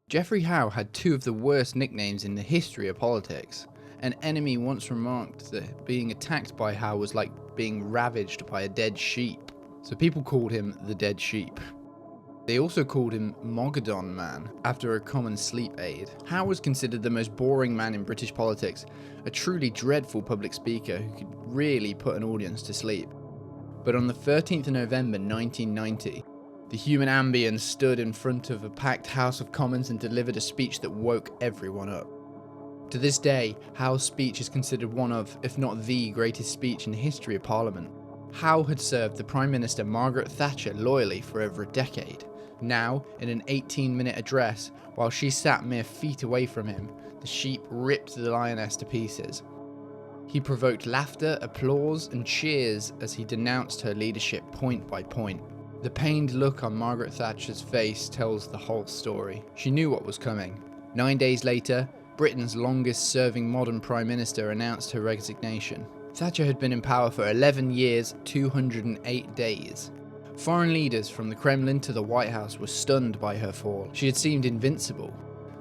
Geoffrey Howe had two of the worst nicknames in the history of politics. An enemy once remarked that being attacked by Howe was like being ravaged by a dead sheep, so people called him the Dead Sheep. They also called him Mogadon Man, after a common sleep aid. Howe was considered the most boring man in British politics, a truly dreadful public speaker who could really put an audience to sleep. But on the 13th of November 1990, the human Ambien stood in front of a packed House of Commons and delivered a speech that woke everyone up. To this day, Howe's speech is considered one of, if not the greatest speech in the history of Parliament. Howe had served the Prime Minister Margaret Thatcher loyally for over a decade. Now, in an 18-minute address, while she sat mere feet away from him, the sheep ripped the lioness to pieces. He provoked laughter, applause, and cheers as he denounced her leadership point by point. The pained look on Margaret Thatcher's face tells the whole story. She knew what was coming. 9 days later, Britain's longest-serving modern Prime Minister announced her resignation. Thatcher had been in power for 11 years, 208 days. Foreign leaders from the Kremlin to the White House were stunned by her fall. She had seemed invincible.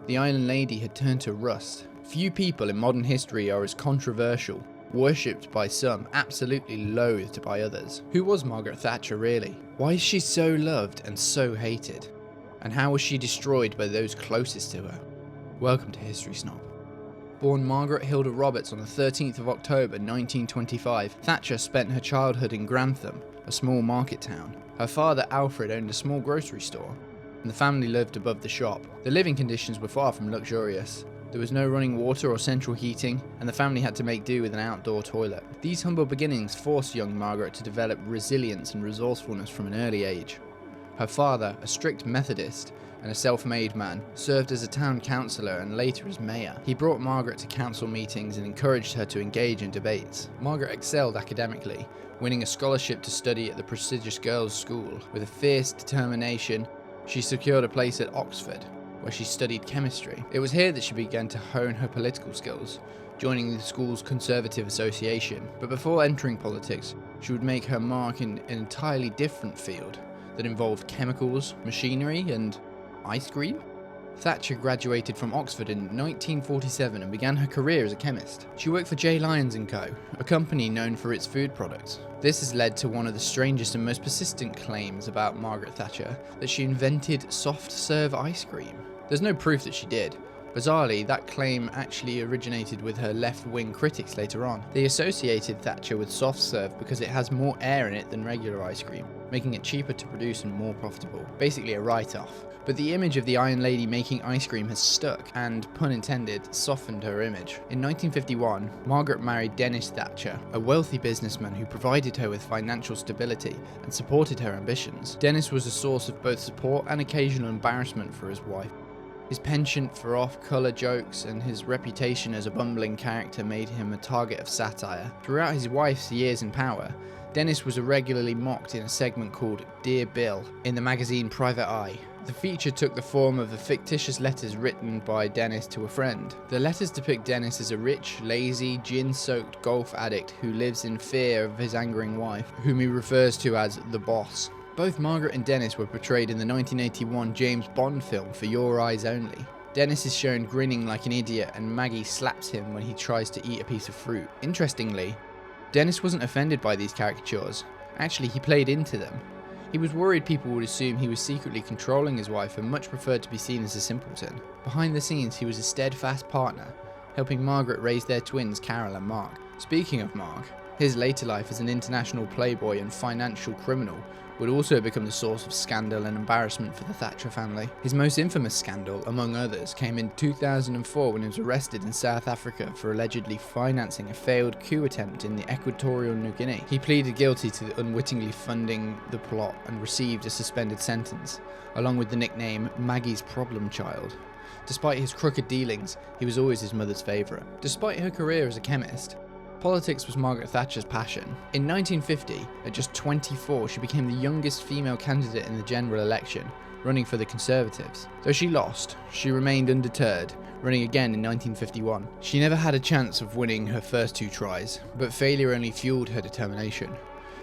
The Iron Lady had turned to rust. Few people in modern history are as controversial, worshipped by some, absolutely loathed by others. Who was Margaret Thatcher really? Why is she so loved and so hated? And how was she destroyed by those closest to her? Welcome to History Snob. Born Margaret Hilda Roberts on the 13th of October 1925, Thatcher spent her childhood in Grantham, a small market town. Her father Alfred owned a small grocery store, and the family lived above the shop. The living conditions were far from luxurious. There was no running water or central heating, and the family had to make do with an outdoor toilet. These humble beginnings forced young Margaret to develop resilience and resourcefulness from an early age. Her father, a strict Methodist and a self-made man, served as a town councillor and later as mayor. He brought Margaret to council meetings and encouraged her to engage in debates. Margaret excelled academically, winning a scholarship to study at the prestigious girls' school. With a fierce determination, she secured a place at Oxford, where she studied chemistry. It was here that she began to hone her political skills, joining the school's Conservative Association. But before entering politics, she would make her mark in an entirely different field that involved chemicals, machinery, and ice cream? Thatcher graduated from Oxford in 1947 and began her career as a chemist. She worked for J. Lyons & Co., a company known for its food products. This has led to one of the strangest and most persistent claims about Margaret Thatcher, that she invented soft-serve ice cream. There's no proof that she did. Bizarrely, that claim actually originated with her left-wing critics later on. They associated Thatcher with soft serve because it has more air in it than regular ice cream, making it cheaper to produce and more profitable. Basically a write-off. But the image of the Iron Lady making ice cream has stuck and, pun intended, softened her image. In 1951, Margaret married Dennis Thatcher, a wealthy businessman who provided her with financial stability and supported her ambitions. Dennis was a source of both support and occasional embarrassment for his wife. His penchant for off-colour jokes and his reputation as a bumbling character made him a target of satire. Throughout his wife's years in power, Dennis was regularly mocked in a segment called Dear Bill in the magazine Private Eye. The feature took the form of the fictitious letters written by Dennis to a friend. The letters depict Dennis as a rich, lazy, gin-soaked golf addict who lives in fear of his angering wife, whom he refers to as the boss. Both Margaret and Dennis were portrayed in the 1981 James Bond film For Your Eyes Only. Dennis is shown grinning like an idiot and Maggie slaps him when he tries to eat a piece of fruit. Interestingly, Dennis wasn't offended by these caricatures. Actually, he played into them. He was worried people would assume he was secretly controlling his wife and much preferred to be seen as a simpleton. Behind the scenes, he was a steadfast partner, helping Margaret raise their twins Carol and Mark. Speaking of Mark, his later life as an international playboy and financial criminal would also become the source of scandal and embarrassment for the Thatcher family. His most infamous scandal, among others, came in 2004 when he was arrested in South Africa for allegedly financing a failed coup attempt in the Equatorial New Guinea. He pleaded guilty to unwittingly funding the plot and received a suspended sentence, along with the nickname Maggie's Problem Child. Despite his crooked dealings, he was always his mother's favourite. Despite her career as a chemist, politics was Margaret Thatcher's passion. In 1950, at just 24, she became the youngest female candidate in the general election, running for the Conservatives. Though she lost, she remained undeterred, running again in 1951. She never had a chance of winning her first two tries, but failure only fueled her determination.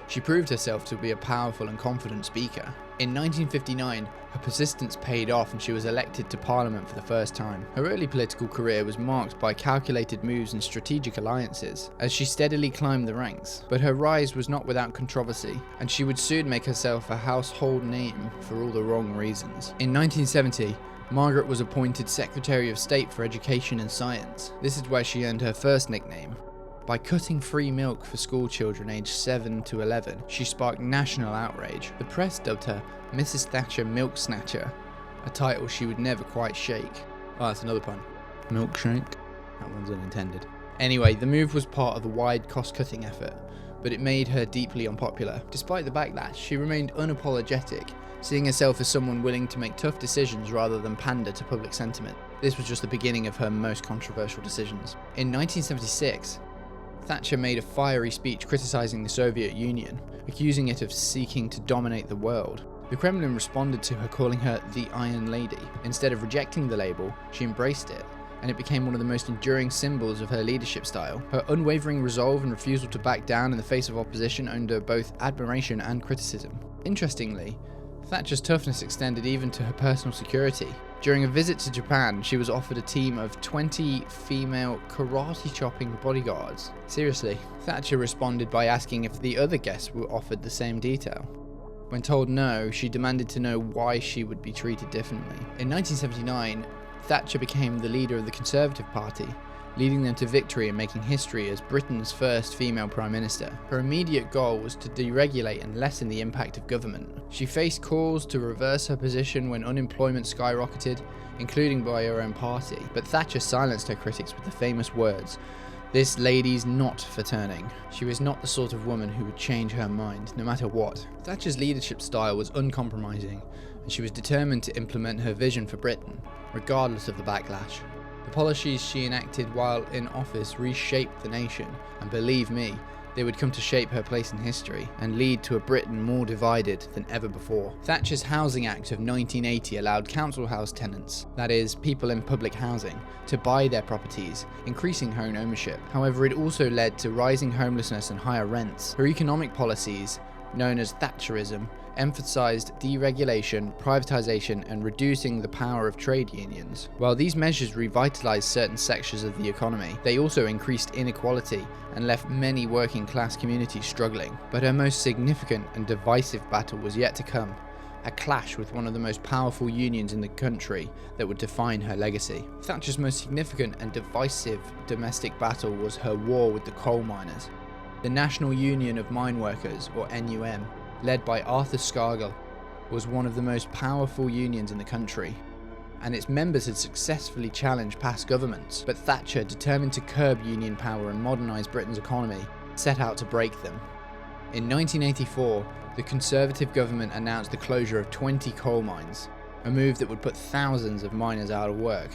She proved herself to be a powerful and confident speaker. In 1959, her persistence paid off and she was elected to Parliament for the first time. Her early political career was marked by calculated moves and strategic alliances as she steadily climbed the ranks. But her rise was not without controversy, and she would soon make herself a household name for all the wrong reasons. In 1970, Margaret was appointed Secretary of State for Education and Science. This is where she earned her first nickname. By cutting free milk for school children aged 7 to 11, she sparked national outrage. The press dubbed her Mrs. Thatcher Milk Snatcher, a title she would never quite shake. Oh, that's another pun. Milkshake? That one's unintended. Anyway, the move was part of a wide cost-cutting effort, but it made her deeply unpopular. Despite the backlash, she remained unapologetic, seeing herself as someone willing to make tough decisions rather than pander to public sentiment. This was just the beginning of her most controversial decisions. In 1976, Thatcher made a fiery speech criticizing the Soviet Union, accusing it of seeking to dominate the world. The Kremlin responded to her, calling her the Iron Lady. Instead of rejecting the label, she embraced it, and it became one of the most enduring symbols of her leadership style. Her unwavering resolve and refusal to back down in the face of opposition earned her both admiration and criticism. Interestingly, Thatcher's toughness extended even to her personal security. During a visit to Japan, she was offered a team of 20 female karate-chopping bodyguards. Seriously, Thatcher responded by asking if the other guests were offered the same detail. When told no, she demanded to know why she would be treated differently. In 1979, Thatcher became the leader of the Conservative Party, leading them to victory and making history as Britain's first female Prime Minister. Her immediate goal was to deregulate and lessen the impact of government. She faced calls to reverse her position when unemployment skyrocketed, including by her own party. But Thatcher silenced her critics with the famous words, "This lady's not for turning." She was not the sort of woman who would change her mind, no matter what. Thatcher's leadership style was uncompromising, and she was determined to implement her vision for Britain, regardless of the backlash. The policies she enacted while in office reshaped the nation, and believe me, they would come to shape her place in history and lead to a Britain more divided than ever before. Thatcher's Housing Act of 1980 allowed council house tenants, that is, people in public housing, to buy their properties, increasing home ownership. However, it also led to rising homelessness and higher rents. Her economic policies, known as Thatcherism, emphasized deregulation, privatization, and reducing the power of trade unions. While these measures revitalized certain sections of the economy, they also increased inequality and left many working-class communities struggling. But her most significant and divisive battle was yet to come, a clash with one of the most powerful unions in the country that would define her legacy. Thatcher's most significant and divisive domestic battle was her war with the coal miners. The National Union of Mine Workers, or NUM, led by Arthur Scargill, was one of the most powerful unions in the country, and its members had successfully challenged past governments. But Thatcher, determined to curb union power and modernise Britain's economy, set out to break them. In 1984, the Conservative government announced the closure of 20 coal mines, a move that would put thousands of miners out of work.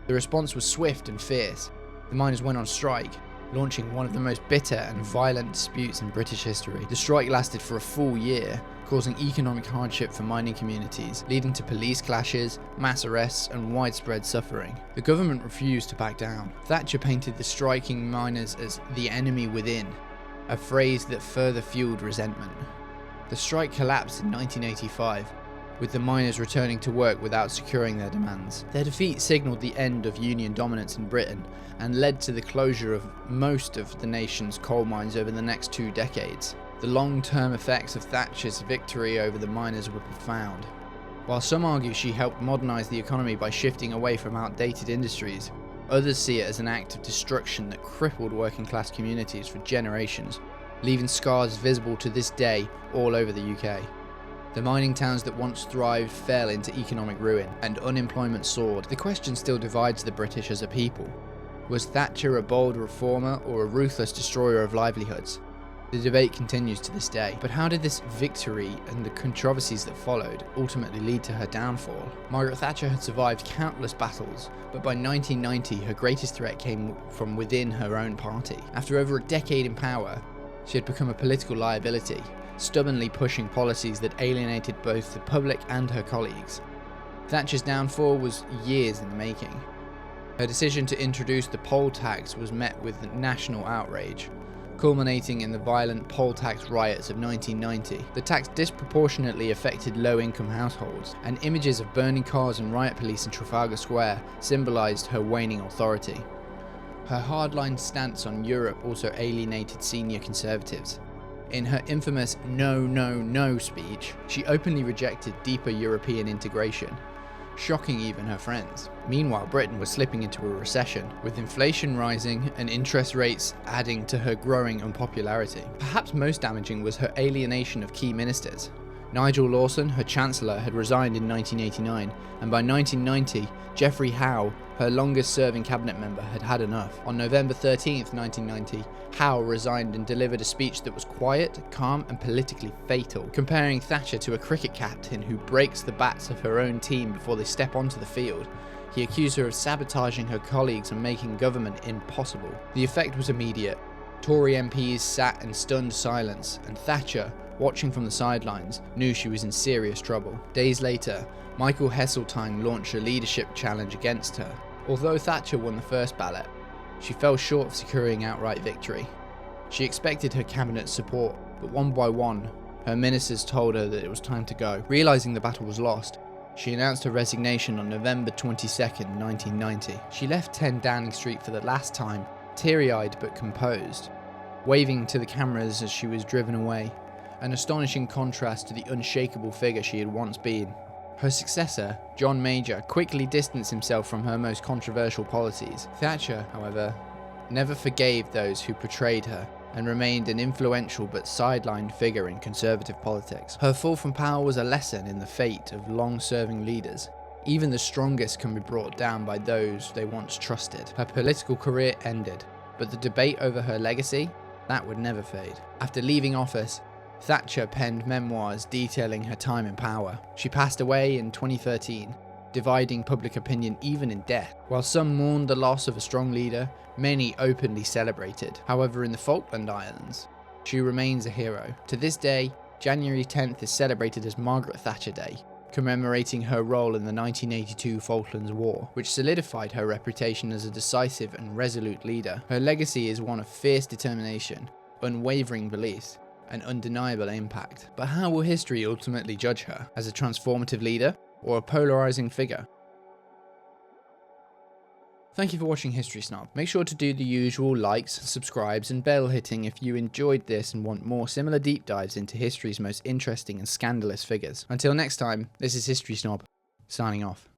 The response was swift and fierce. The miners went on strike, launching one of the most bitter and violent disputes in British history. The strike lasted for a full year, causing economic hardship for mining communities, leading to police clashes, mass arrests, and widespread suffering. The government refused to back down. Thatcher painted the striking miners as the enemy within, a phrase that further fueled resentment. The strike collapsed in 1985, with the miners returning to work without securing their demands. Their defeat signalled the end of union dominance in Britain and led to the closure of most of the nation's coal mines over the next 2 decades. The long-term effects of Thatcher's victory over the miners were profound. While some argue she helped modernise the economy by shifting away from outdated industries, others see it as an act of destruction that crippled working-class communities for generations, leaving scars visible to this day all over the UK. The mining towns that once thrived fell into economic ruin, and unemployment soared. The question still divides the British as a people. Was Thatcher a bold reformer or a ruthless destroyer of livelihoods? The debate continues to this day. But how did this victory and the controversies that followed ultimately lead to her downfall? Margaret Thatcher had survived countless battles, but by 1990 her greatest threat came from within her own party. After over a decade in power, she had become a political liability, stubbornly pushing policies that alienated both the public and her colleagues. Thatcher's downfall was years in the making. Her decision to introduce the poll tax was met with national outrage. culminating in the violent poll tax riots of 1990. The tax disproportionately affected low-income households, and images of burning cars and riot police in Trafalgar Square symbolised her waning authority. Her hardline stance on Europe also alienated senior conservatives. In her infamous "No, no, no" speech, she openly rejected deeper European integration, shocking even her friends. Meanwhile, Britain was slipping into a recession, with inflation rising and interest rates adding to her growing unpopularity. Perhaps most damaging was her alienation of key ministers. Nigel Lawson, her Chancellor, had resigned in 1989, and by 1990, Geoffrey Howe, her longest-serving cabinet member, had had enough. On November 13, 1990, Howe resigned and delivered a speech that was quiet, calm, and politically fatal, comparing Thatcher to a cricket captain who breaks the bats of her own team before they step onto the field. He accused her of sabotaging her colleagues and making government impossible. The effect was immediate. Tory MPs sat in stunned silence, and Thatcher, watching from the sidelines, knew she was in serious trouble. Days later, Michael Heseltine launched a leadership challenge against her. Although Thatcher won the first ballot, she fell short of securing outright victory. She expected her cabinet's support, but one by one, her ministers told her that it was time to go. Realising the battle was lost, she announced her resignation on November 22nd, 1990. She left 10 Downing Street for the last time, teary-eyed but composed, waving to the cameras as she was driven away, an astonishing contrast to the unshakable figure she had once been. Her successor, John Major, quickly distanced himself from her most controversial policies. Thatcher, however, never forgave those who betrayed her and remained an influential but sidelined figure in Conservative politics. Her fall from power was a lesson in the fate of long-serving leaders. Even the strongest can be brought down by those they once trusted. Her political career ended, but the debate over her legacy, that would never fade. After leaving office, Thatcher penned memoirs detailing her time in power. She passed away in 2013, dividing public opinion even in death. While some mourned the loss of a strong leader, many openly celebrated. However, in the Falkland Islands, she remains a hero. To this day, January 10th is celebrated as Margaret Thatcher Day, commemorating her role in the 1982 Falklands War, which solidified her reputation as a decisive and resolute leader. Her legacy is one of fierce determination, unwavering beliefs, and undeniable impact. But how will history ultimately judge her? As a transformative leader, or a polarizing figure? Thank you for watching History Snob. Make sure to do the usual likes, subscribes, and bell hitting if you enjoyed this and want more similar deep dives into history's most interesting and scandalous figures. Until next time, this is History Snob, signing off.